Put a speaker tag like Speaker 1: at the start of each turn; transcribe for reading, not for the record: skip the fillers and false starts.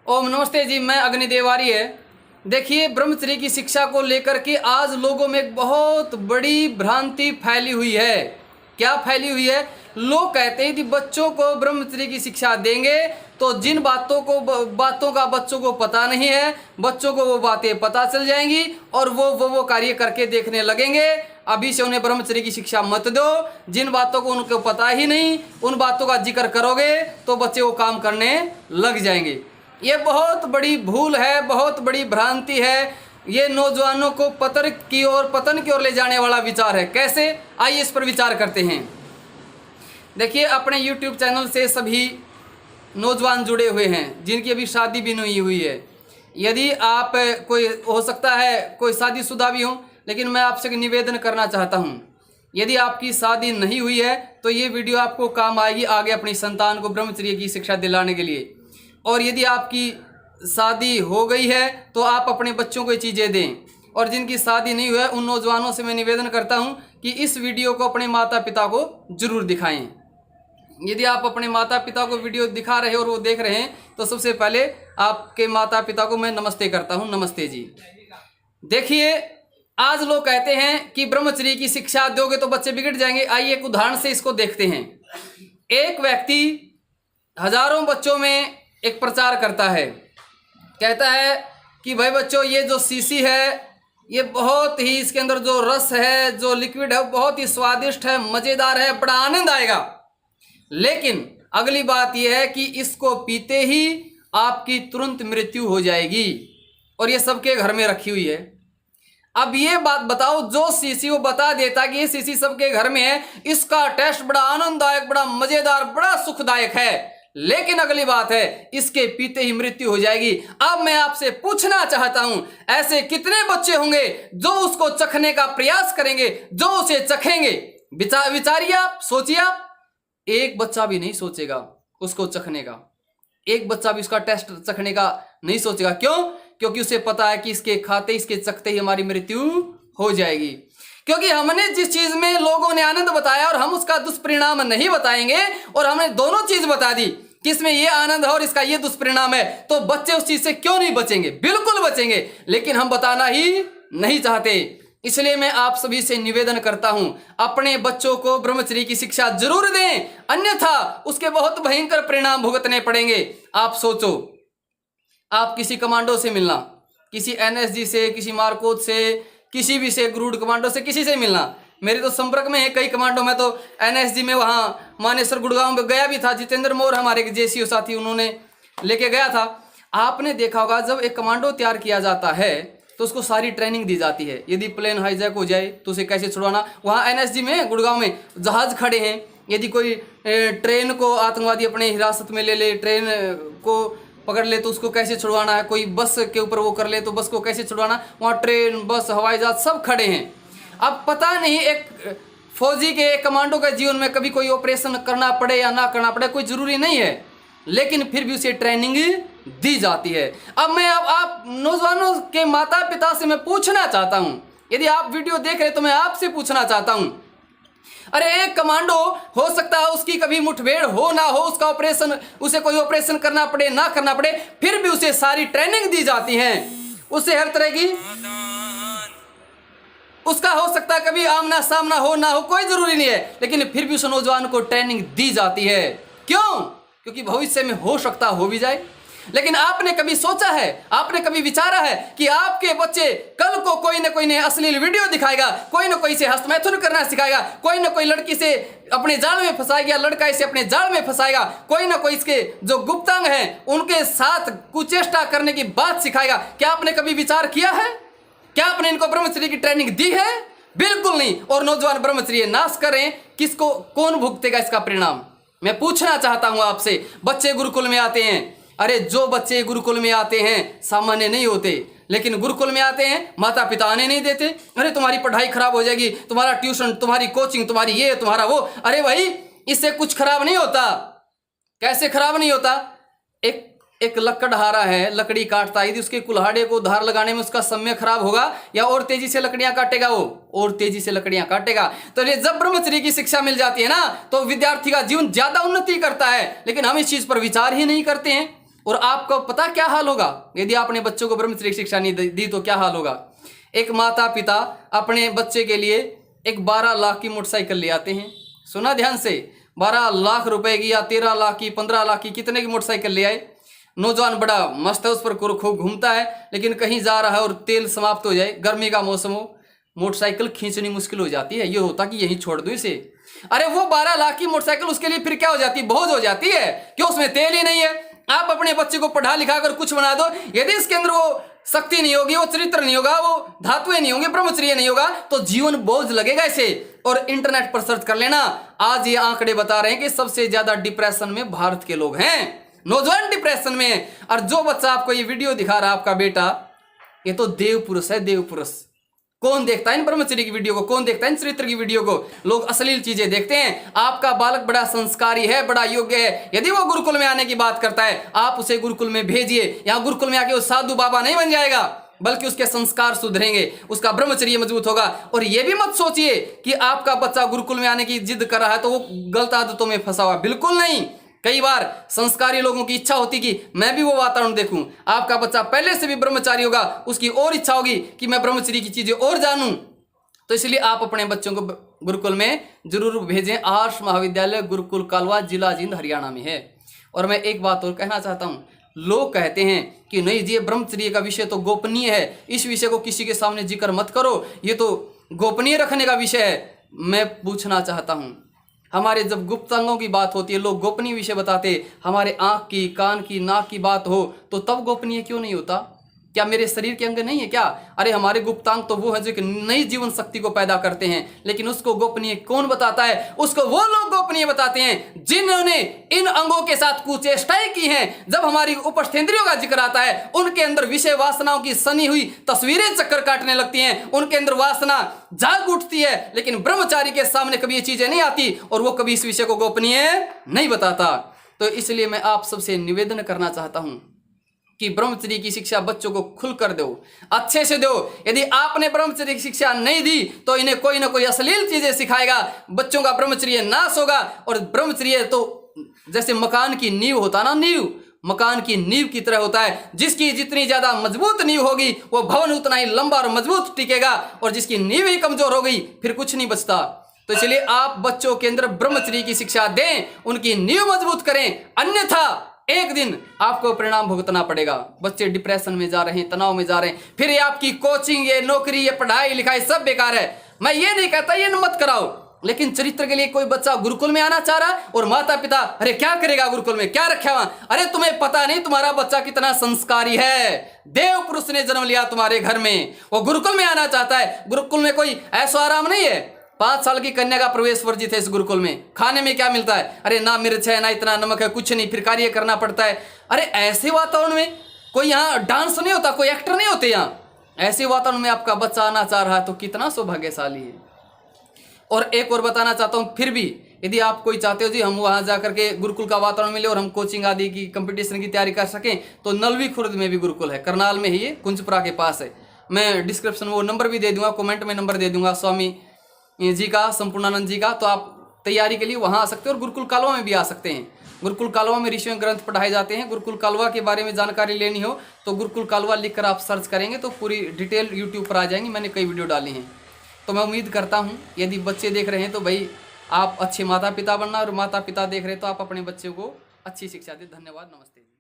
Speaker 1: ओम नमस्ते जी, मैं अग्निदेव आर्य। देखिए, ब्रह्मचर्य की शिक्षा को लेकर के आज लोगों में एक बहुत बड़ी भ्रांति फैली हुई है। क्या फैली हुई है? लोग कहते हैं कि बच्चों को ब्रह्मचर्य की शिक्षा देंगे तो जिन बातों का बच्चों को पता नहीं है, बच्चों को वो बातें पता चल जाएंगी और वो कार्य करके देखने लगेंगे। अभी से उन्हें ब्रह्मचर्य की शिक्षा मत दो। जिन बातों को उनको पता ही नहीं, उन बातों का जिक्र करोगे तो बच्चे वो काम करने लग जाएंगे। ये बहुत बड़ी भूल है, बहुत बड़ी भ्रांति है। ये नौजवानों को पतन की ओर ले जाने वाला विचार है। कैसे? आइए इस पर विचार करते हैं। देखिए, अपने YouTube चैनल से सभी नौजवान जुड़े हुए हैं जिनकी अभी शादी भी नहीं हुई है। यदि आप कोई, हो सकता है कोई शादीशुदा भी हो, लेकिन मैं आपसे निवेदन करना चाहता हूँ, यदि आपकी शादी नहीं हुई है तो ये वीडियो आपको काम आएगी आगे अपनी संतान को ब्रह्मचर्य की शिक्षा दिलाने के लिए। और यदि आपकी शादी हो गई है तो आप अपने बच्चों को ये चीज़ें दें। और जिनकी शादी नहीं हुई है उन नौजवानों से मैं निवेदन करता हूं कि इस वीडियो को अपने माता पिता को जरूर दिखाएं। यदि आप अपने माता पिता को वीडियो दिखा रहे हो और वो देख रहे हैं तो सबसे पहले आपके माता पिता को मैं नमस्ते करता हूं। नमस्ते जी। देखिए, आज लोग कहते हैं कि ब्रह्मचर्य की शिक्षा दोगे तो बच्चे बिगड़ जाएंगे। आइए एक उदाहरण से इसको देखते हैं। एक व्यक्ति हजारों बच्चों में एक प्रचार करता है, कहता है कि भाई बच्चों, ये जो शीशी है ये बहुत ही, इसके अंदर जो रस है, जो लिक्विड है, बहुत ही स्वादिष्ट है, मज़ेदार है, बड़ा आनंद आएगा। लेकिन अगली बात यह है कि इसको पीते ही आपकी तुरंत मृत्यु हो जाएगी। और ये सबके घर में रखी हुई है। अब ये बात बताओ, जो शीशी वो बता देता कि ये शीशी सबके घर में है, इसका टेस्ट बड़ा आनंददायक, बड़ा मज़ेदार, बड़ा सुखदायक है, लेकिन अगली बात है इसके पीते ही मृत्यु हो जाएगी। अब मैं आपसे पूछना चाहता हूं, ऐसे कितने बच्चे होंगे जो उसको चखने का प्रयास करेंगे, जो उसे चखेंगे? विचारिए आप, सोचिए आप। एक बच्चा भी नहीं सोचेगा उसको चखने का, एक बच्चा भी उसका टेस्ट चखने का नहीं सोचेगा। क्यों? क्योंकि उसे पता है कि इसके खाते, इसके चखते ही हमारी मृत्यु हो जाएगी। क्योंकि हमने जिस चीज में लोगों ने आनंद बताया और हम उसका दुष्परिणाम नहीं बताएंगे, और हमने दोनों चीज बता दी कि इसमें ये आनंद है और इसका ये दुष्परिणाम है, तो बच्चे उस चीज से क्यों नहीं बचेंगे? बिल्कुल बचेंगे, लेकिन हम बताना ही नहीं चाहते। इसलिए मैं आप सभी से निवेदन करता हूं, अपने बच्चों को ब्रह्मचर्य की शिक्षा जरूर दें, अन्यथा उसके बहुत भयंकर परिणाम भुगतने पड़ेंगे। आप सोचो, आप किसी कमांडो से मिलना, किसी एनएसजी से, किसी मारकोट से, किसी भी से, ग्रुड कमांडो से, किसी से मिलना। मेरे तो संपर्क में है कई कमांडो। मैं तो एनएसजी में वहाँ मानेसर गुड़गांव में गया भी था। जितेंद्र मोर हमारे जेसीओ साथी, उन्होंने लेके गया था। आपने देखा होगा, जब एक कमांडो तैयार किया जाता है तो उसको सारी ट्रेनिंग दी जाती है। यदि प्लेन हाईजैक हो जाए तो उसे कैसे छुड़वाना। वहाँ एनएसजी में गुड़गांव में जहाज खड़े हैं, यदि कोई ट्रेन को आतंकवादी अपने हिरासत में ले ले, ट्रेन को पकड़ ले तो उसको कैसे छुड़वाना है, कोई बस के ऊपर वो कर ले तो बस को कैसे छुड़वाना। वहाँ ट्रेन, बस, हवाई जहाज सब खड़े हैं। अब पता नहीं एक फौजी के, एक कमांडो के जीवन में कभी कोई ऑपरेशन करना पड़े या ना करना पड़े, कोई जरूरी नहीं है, लेकिन फिर भी उसे ट्रेनिंग दी जाती है। अब मैं आप नौजवानों के माता पिता से मैं पूछना चाहता हूं, यदि आप वीडियो देख रहे तो मैं आपसे पूछना चाहता हूं, अरे एक कमांडो, हो सकता है उसकी कभी मुठभेड़ हो ना हो, उसका ऑपरेशन, उसे कोई ऑपरेशन करना पड़े ना करना पड़े, फिर भी उसे सारी ट्रेनिंग दी जाती है। उसे हर तरह की, उसका हो सकता है कभी आमना सामना हो ना हो, कोई जरूरी नहीं है, लेकिन फिर भी उस नौजवान को ट्रेनिंग दी जाती है। क्यों? क्योंकि भविष्य में हो सकता हो भी जाए। लेकिन आपने कभी सोचा है, आपने कभी विचारा है कि आपके बच्चे कल को कोई ना कोई ने अश्लील वीडियो दिखाएगा, कोई ना कोई से हस्तमैथुन करना सिखाएगा, कोई ना कोई लड़की से अपने जाल में फंसाएगा, लड़का इसे अपने जाल में फंसाएगा, कोई ना कोई इसके जो गुप्तांग हैं उनके साथ कुचेष्टा करने की बात सिखाएगा। क्या आपने कभी विचार किया है? क्या आपने इनको ब्रह्मचर्य की ट्रेनिंग दी है? बिल्कुल नहीं। और नौजवान ब्रह्मचर्य नाश करें, किसको, कौन भुगतेगा इसका परिणाम? मैं पूछना चाहता हूं आपसे। बच्चे गुरुकुल में आते हैं, अरे जो बच्चे गुरुकुल में आते हैं सामान्य नहीं होते, लेकिन गुरुकुल में आते हैं, माता पिता आने नहीं देते। अरे तुम्हारी पढ़ाई खराब हो जाएगी, तुम्हारा ट्यूशन, तुम्हारी कोचिंग, तुम्हारी ये, तुम्हारा वो। अरे भाई, इससे कुछ खराब नहीं होता। कैसे खराब नहीं होता? एक लकड़हारा है, लकड़ी काटता है, यदि उसके कुल्हाड़े को धार लगाने में उसका समय खराब होगा या और तेजी से लकड़ियां काटेगा, वो और तेजी से लकड़ियां काटेगा। तो ये जब ब्रह्मचर्य की शिक्षा मिल जाती है ना, तो विद्यार्थी का जीवन ज्यादा उन्नति करता है। लेकिन हम इस चीज पर विचार ही नहीं करते हैं। और आपको पता क्या हाल होगा यदि आपने बच्चों को ब्रह्मचर्य की शिक्षा नहीं दी तो क्या हाल होगा। एक माता पिता अपने बच्चे के लिए एक 12 लाख की मोटरसाइकिल ले आते हैं। सुना ध्यान से, 12 लाख रुपए की या 13 लाख की 15 लाख की कितने की मोटरसाइकिल ले आए। नौजवान बड़ा मस्त है, उस पर खूब घूमता है, लेकिन कहीं जा रहा है और तेल समाप्त हो जाए, गर्मी का मौसम हो, मोटरसाइकिल खींचनी मुश्किल हो जाती है। ये होता कि यहीं छोड़ दो इसे। अरे वो 12 लाख की मोटरसाइकिल उसके लिए फिर क्या हो जाती है, बोझ हो जाती है, क्यों उसमें तेल ही नहीं है। आप अपने बच्चे को पढ़ा लिखा कर कुछ बना दो, यदि इसके अंदर वो शक्ति नहीं होगी, वो चरित्र नहीं होगा, वो धातुएं नहीं होंगी, ब्रह्मचर्य नहीं होगा, तो जीवन बोझ लगेगा इसे। और इंटरनेट पर सर्च कर लेना, आज ये आंकड़े बता रहे हैं कि सबसे ज्यादा डिप्रेशन में भारत के लोग हैं, नौजवान डिप्रेशन में है। और जो बच्चा आपको ये वीडियो दिखा रहा है, आपका बेटा, ये तो देव पुरुष है, देव पुरुष। कौन देखता है इन ब्रह्मचर्य की वीडियो को, कौन देखता है इन चरित्र की वीडियो को। लोग अश्लील चीजें देखते हैं। आपका बालक बड़ा संस्कारी है, बड़ा योग्य है, यदि वो गुरुकुल में आने की बात करता है, आप उसे गुरुकुल में भेजिए। यहां गुरुकुल में आके वो साधु बाबा नहीं बन जाएगा, बल्कि उसके संस्कार सुधरेंगे, उसका ब्रह्मचर्य मजबूत होगा। और ये भी मत सोचिए कि आपका बच्चा गुरुकुल में आने की जिद कर रहा है तो वो गलत आदतों में फंसा हुआ, बिल्कुल नहीं। कई बार संस्कारी लोगों की इच्छा होती कि मैं भी वो वातावरण देखूं। आपका बच्चा पहले से भी ब्रह्मचारी होगा, उसकी और इच्छा होगी कि मैं ब्रह्मचर्य की चीजें और जानूं, तो इसलिए आप अपने बच्चों को गुरुकुल में जरूर भेजें। आर्ष महाविद्यालय गुरुकुल कालवा, जिला जींद, हरियाणा में है। और मैं एक बात और कहना चाहता हूं, लोग कहते हैं कि नहीं जी, ब्रह्मचर्य का विषय तो गोपनीय है, इस विषय को किसी के सामने जिक्र मत करो, ये तो गोपनीय रखने का विषय है। मैं पूछना चाहता हूं, हमारे जब गुप्त अंगों की बात होती है, लोग गोपनीय विषय बताते, हमारे आंख की, कान की, नाक की बात हो तो तब गोपनीय क्यों नहीं होता? क्या मेरे शरीर के अंग नहीं है क्या? अरे हमारे गुप्तांग तो वो है जो कि नई जीवन शक्ति को पैदा करते हैं, लेकिन उसको गोपनीय कौन बताता है? उसको वो लोग गोपनीय बताते हैं जिन्होंने इन अंगों के साथ कुचेष्टाएं की हैं। जब हमारी उपस्थेंद्रियों का जिक्र आता है, उनके अंदर विषय वासनाओं की सनी हुई तस्वीरें चक्कर काटने लगती हैं, उनके अंदर वासना जाग उठती है। लेकिन ब्रह्मचारी के सामने कभी ये चीजें नहीं आती और वो कभी इस विषय को गोपनीय नहीं बताता। तो इसलिए मैं आप सबसे निवेदन करना चाहता हूं कि ब्रह्मचर्य की शिक्षा बच्चों को खुलकर दो, अच्छे से दो। यदि आपने ब्रह्मचर्य की शिक्षा नहीं दी तो इन्हें कोई ना कोई अश्लील चीजें सिखाएगा, बच्चों का ब्रह्मचर्य नाश होगा। और ब्रह्मचर्य तो जैसे मकान की नींव होता ना, नींव मकान की नींव की तरह होता है। जिसकी जितनी ज्यादा मजबूत नींव होगी वो भवन उतना ही लंबा और मजबूत टिकेगा, और जिसकी नींव ही कमजोर हो गई फिर कुछ नहीं बचता। तो इसलिए आप बच्चों के अंदर ब्रह्मचर्य की शिक्षा दें, उनकी नींव मजबूत करें, अन्यथा एक दिन आपको परिणाम भुगतना पड़ेगा। बच्चे डिप्रेशन में जा रहे हैं, तनाव में जा रहे हैं, फिर ये आपकी कोचिंग, ये नौकरी, ये पढ़ाई लिखाई सब बेकार है। मैं ये नहीं कहता ये मत कराओ, लेकिन चरित्र के लिए कोई बच्चा गुरुकुल में आना चाह रहा है और माता पिता अरे क्या करेगा गुरुकुल में, क्या रखा वहां? अरे तुम्हें पता नहीं तुम्हारा बच्चा कितना संस्कारी है, देव पुरुष ने जन्म लिया तुम्हारे घर में, वो गुरुकुल में आना चाहता है। गुरुकुल में कोई ऐसो आराम नहीं है। 5 साल की कन्या का प्रवेश वर्जित है इस गुरुकुल में। खाने में क्या मिलता है? अरे ना मिर्च है, ना इतना नमक है, कुछ नहीं, फिर कार्य करना पड़ता है। अरे ऐसे वातावरण में कोई यहाँ डांस नहीं होता, कोई एक्टर नहीं होते यहाँ। ऐसे वातावरण में आपका बच्चा आना चाह रहा है तो कितना सौभाग्यशाली है। और एक और बताना चाहता हूँ, फिर भी यदि आप कोई चाहते हो जी हम वहाँ जाकर के गुरुकुल का वातावरण मिले और हम कोचिंग आदि की कंपटीशन की तैयारी कर सकें, तो नलवी खुर्द में भी गुरुकुल है, करनाल में ही है, कुंजपुरा के पास है। मैं डिस्क्रिप्शन वो नंबर भी दे दूंगा, कमेंट में नंबर दे दूंगा स्वामी जी का, संपूर्णानंद जी का। तो आप तैयारी के लिए वहाँ आ सकते हैं और गुरुकुल कालवा में भी आ सकते हैं। गुरुकुल कालवा में ऋषियों ग्रंथ पढ़ाए जाते हैं। गुरुकुल कालवा के बारे में जानकारी लेनी हो तो गुरुकुल कालवा लिखकर आप सर्च करेंगे तो पूरी डिटेल यूट्यूब पर आ जाएंगी। मैंने कई वीडियो डाली हैं। तो मैं उम्मीद करता हूँ यदि बच्चे देख रहे हैं तो भाई आप अच्छे माता पिता बनना, और माता पिता देख रहे हैं तो आप अपने बच्चों को अच्छी शिक्षा दें। धन्यवाद, नमस्ते।